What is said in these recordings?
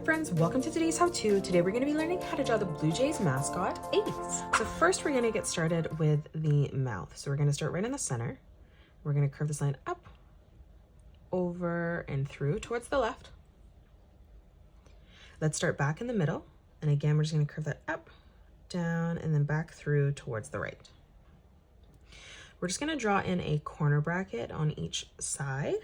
friends, welcome to today's how-to. Today we're going to be learning how to draw the Blue Jays mascot, Ace. So first we're going to get started with the mouth. So we're going to start right in the center. We're going to curve this line up, over, and through towards the left. Let's start back in the middle. And again, we're just going to curve that up, down, and then back through towards the right. We're just going to draw in a corner bracket on each side.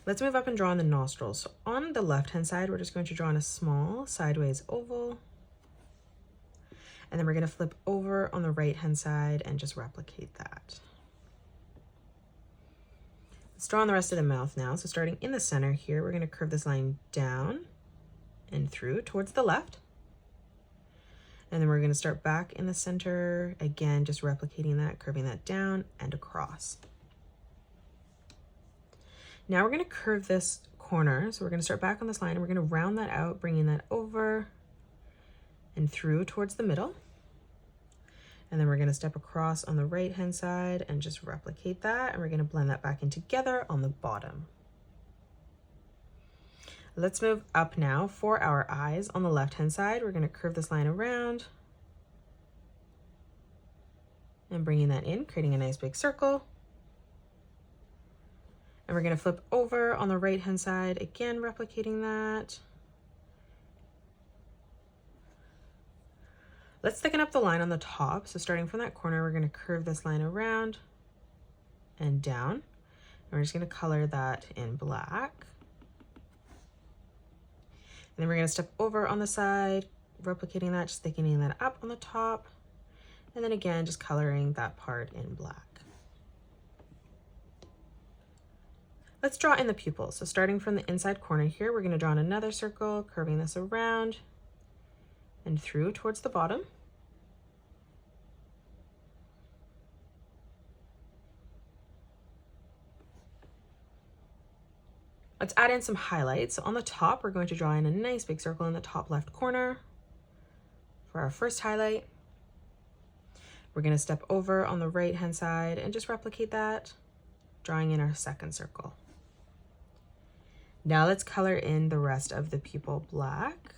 Let's move up and draw in the nostrils. So on the left-hand side, we're just going to draw in a small sideways oval. And then we're going to flip over on the right-hand side and just replicate that. Let's draw in the rest of the mouth now. So starting in the center here, we're going to curve this line down and through towards the left. And then we're going to start back in the center, again, just replicating that, curving that down and across. Now we're going to curve this corner. So we're going to start back on this line and we're going to round that out, bringing that over and through towards the middle. And then we're going to step across on the right-hand side and just replicate that. And we're going to blend that back in together on the bottom. Let's move up now for our eyes. On the left-hand side, we're going to curve this line around and bringing that in, creating a nice big circle. And we're going to flip over on the right-hand side, again, replicating that. Let's thicken up the line on the top. So starting from that corner, we're going to curve this line around and down. And we're just going to color that in black. And then we're going to step over on the side, replicating that, just thickening that up on the top. And then again, just coloring that part in black. Let's draw in the pupils. So starting from the inside corner here, we're going to draw in another circle, curving this around and through towards the bottom. Let's add in some highlights. So on the top, we're going to draw in a nice big circle in the top left corner for our first highlight. We're going to step over on the right-hand side and just replicate that, drawing in our second circle. Now let's color in the rest of the pupil black.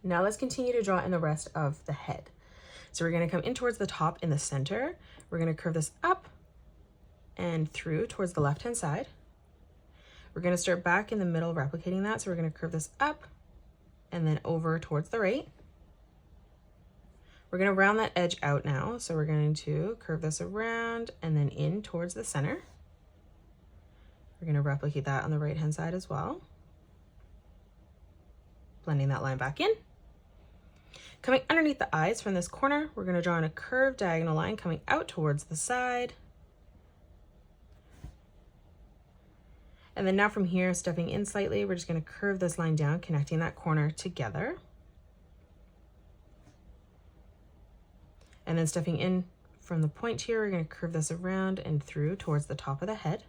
Now let's continue to draw in the rest of the head. So we're going to come in towards the top in the center. We're going to curve this up and through towards the left-hand side. We're going to start back in the middle, replicating that. So we're going to curve this up and then over towards the right. We're going to round that edge out now. So we're going to curve this around and then in towards the center. We're going to replicate that on the right-hand side as well. Blending that line back in. Coming underneath the eyes from this corner, we're going to draw in a curved diagonal line coming out towards the side. And then now from here, stepping in slightly, we're just going to curve this line down, connecting that corner together. And then stepping in from the point here, we're going to curve this around and through towards the top of the head.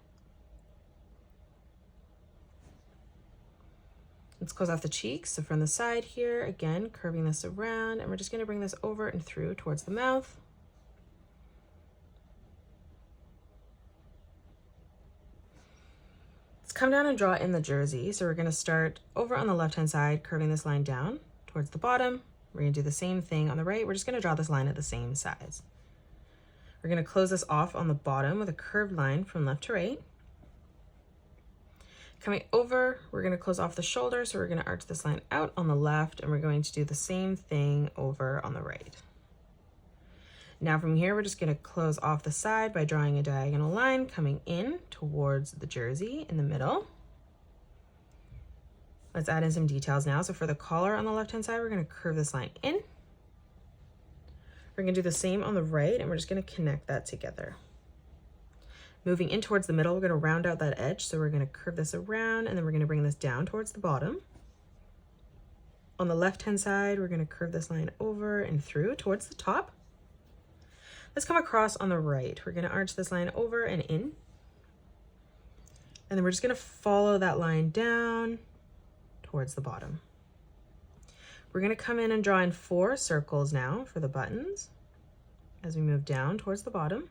Let's close off the cheeks. So from the side here, again, curving this around, and we're just going to bring this over and through towards the mouth. Let's come down and draw in the jersey. So we're going to start over on the left-hand side, curving this line down towards the bottom. We're going to do the same thing on the right. We're just going to draw this line at the same size. We're going to close this off on the bottom with a curved line from left to right. Coming over, we're going to close off the shoulder, so we're going to arch this line out on the left, and we're going to do the same thing over on the right. Now from here, we're just going to close off the side by drawing a diagonal line coming in towards the jersey in the middle. Let's add in some details now. So for the collar on the left-hand side, we're going to curve this line in. We're going to do the same on the right, and we're just going to connect that together. Moving in towards the middle, we're going to round out that edge. So we're going to curve this around and then we're going to bring this down towards the bottom. On the left-hand side, we're going to curve this line over and through towards the top. Let's come across on the right. We're going to arch this line over and in. And then we're just going to follow that line down towards the bottom. We're going to come in and draw in 4 circles now for the buttons as we move down towards the bottom.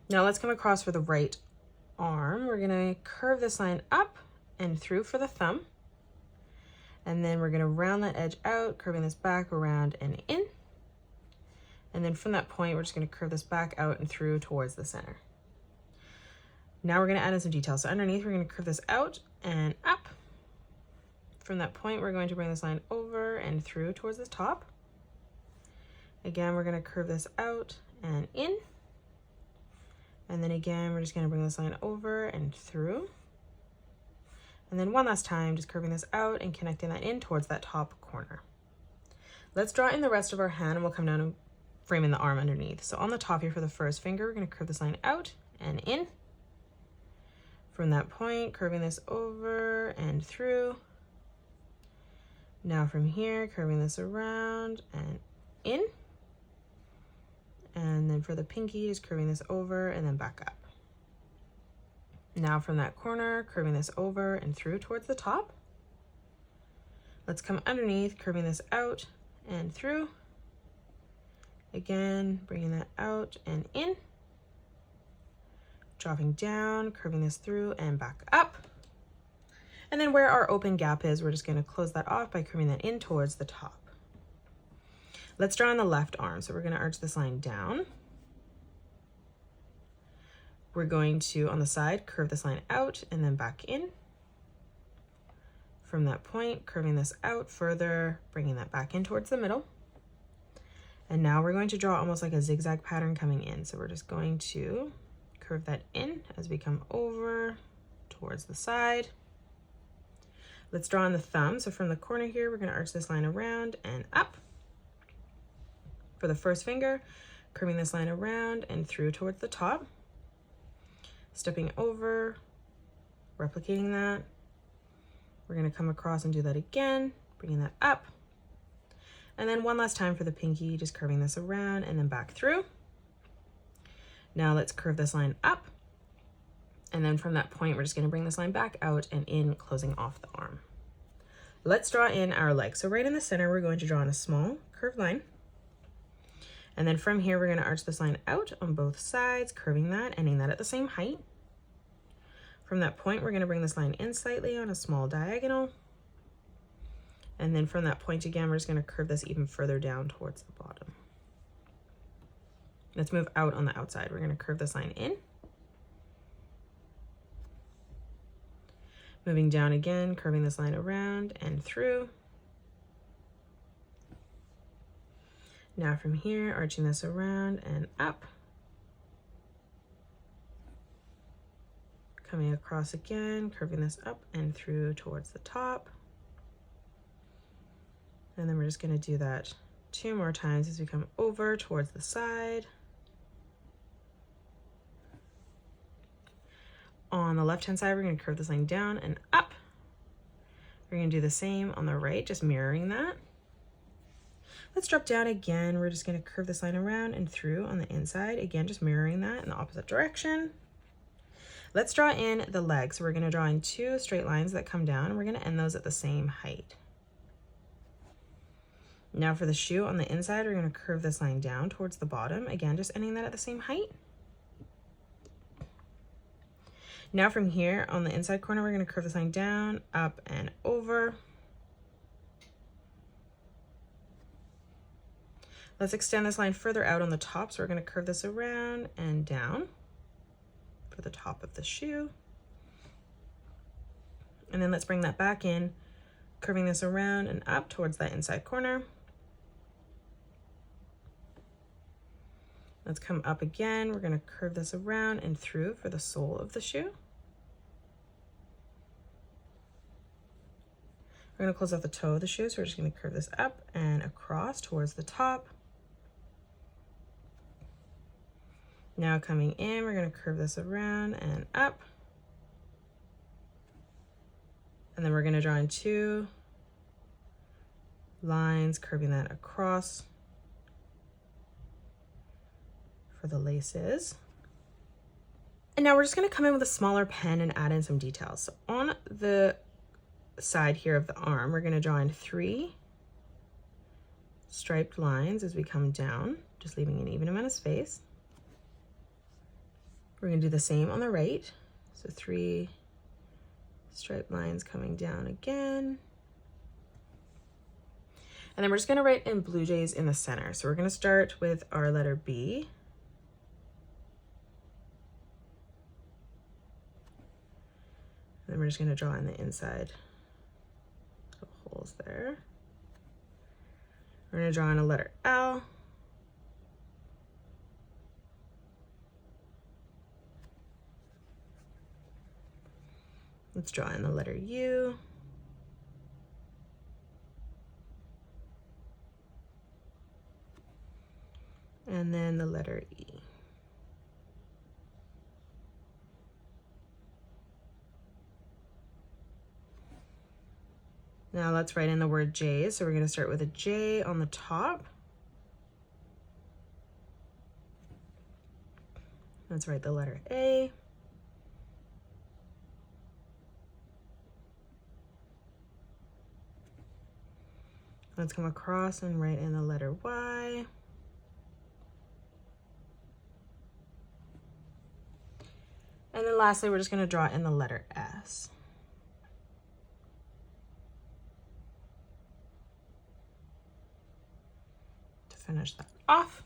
Now let's come across for the right arm. We're going to curve this line up and through for the thumb. And then we're going to round that edge out, curving this back, around, and in. And then from that point, we're just going to curve this back out and through towards the center. Now we're going to add in some details. So underneath, we're going to curve this out and up. From that point, we're going to bring this line over and through towards the top. Again, we're going to curve this out and in. And then again, we're just going to bring this line over and through. And then one last time, just curving this out and connecting that in towards that top corner. Let's draw in the rest of our hand and we'll come down and frame in the arm underneath. So on the top here for the first finger, we're going to curve this line out and in. From that point, curving this over and through. Now from here, curving this around and in. And then for the pinky, just curving this over and then back up. Now from that corner, curving this over and through towards the top. Let's come underneath, curving this out and through. Again, bringing that out and in. Dropping down, curving this through and back up. And then where our open gap is, we're just going to close that off by curving that in towards the top. Let's draw on the left arm. So we're going to arch this line down. We're going to, on the side, curve this line out and then back in. From that point, curving this out further, bringing that back in towards the middle. And now we're going to draw almost like a zigzag pattern coming in. So we're just going to curve that in as we come over towards the side. Let's draw on the thumb. So from the corner here, we're going to arch this line around and up. For the first finger, curving this line around and through towards the top. Stepping over, replicating that. We're going to come across and do that again, bringing that up. And then one last time for the pinky, just curving this around and then back through. Now let's curve this line up. And then from that point, we're just going to bring this line back out and in, closing off the arm. Let's draw in our leg. So right in the center, we're going to draw in a small curved line. And then from here, we're going to arch this line out on both sides, curving that, ending that at the same height. From that point, we're going to bring this line in slightly on a small diagonal. And then from that point again, we're just going to curve this even further down towards the bottom. Let's move out on the outside. We're going to curve this line in. Moving down again, curving this line around and through. Now from here, arching this around and up. Coming across again, curving this up and through towards the top. And then we're just going to do that 2 more times as we come over towards the side. On the left-hand side, we're going to curve this line down and up. We're going to do the same on the right, just mirroring that. Let's drop down again. We're just going to curve this line around and through on the inside. Again, just mirroring that in the opposite direction. Let's draw in the legs. So we're going to draw in 2 straight lines that come down, and we're going to end those at the same height. Now for the shoe on the inside, we're going to curve this line down towards the bottom. Again, just ending that at the same height. Now from here on the inside corner, we're going to curve this line down, up, and over. Let's extend this line further out on the top. So we're going to curve this around and down for the top of the shoe. And then let's bring that back in, curving this around and up towards that inside corner. Let's come up again. We're going to curve this around and through for the sole of the shoe. We're going to close off the toe of the shoe, so we're just going to curve this up and across towards the top. Now coming in, we're going to curve this around and up. And then we're going to draw in 2 lines, curving that across for the laces. And now we're just going to come in with a smaller pen and add in some details. So on the side here of the arm, we're going to draw in 3 striped lines as we come down, just leaving an even amount of space. We're going to do the same on the right. So 3 striped lines coming down again. And then we're just going to write in Blue Jays in the center. So we're going to start with our letter B. And then we're just going to draw in the inside of holes there. We're going to draw in a letter L. Let's draw in the letter U. And then the letter E. Now let's write in the word J. So we're going to start with a J on the top. Let's write the letter A. Let's come across and write in the letter Y. And then lastly, we're just going to draw in the letter S. To finish that off.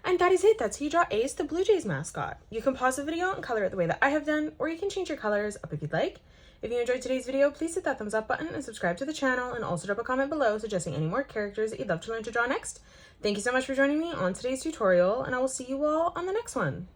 And that is it. That's how you draw Ace, the Blue Jays mascot. You can pause the video and color it the way that I have done, or you can change your colors up if you'd like. If you enjoyed today's video, please hit that thumbs up button and subscribe to the channel, and also drop a comment below suggesting any more characters that you'd love to learn to draw next. Thank you so much for joining me on today's tutorial, and I will see you all on the next one.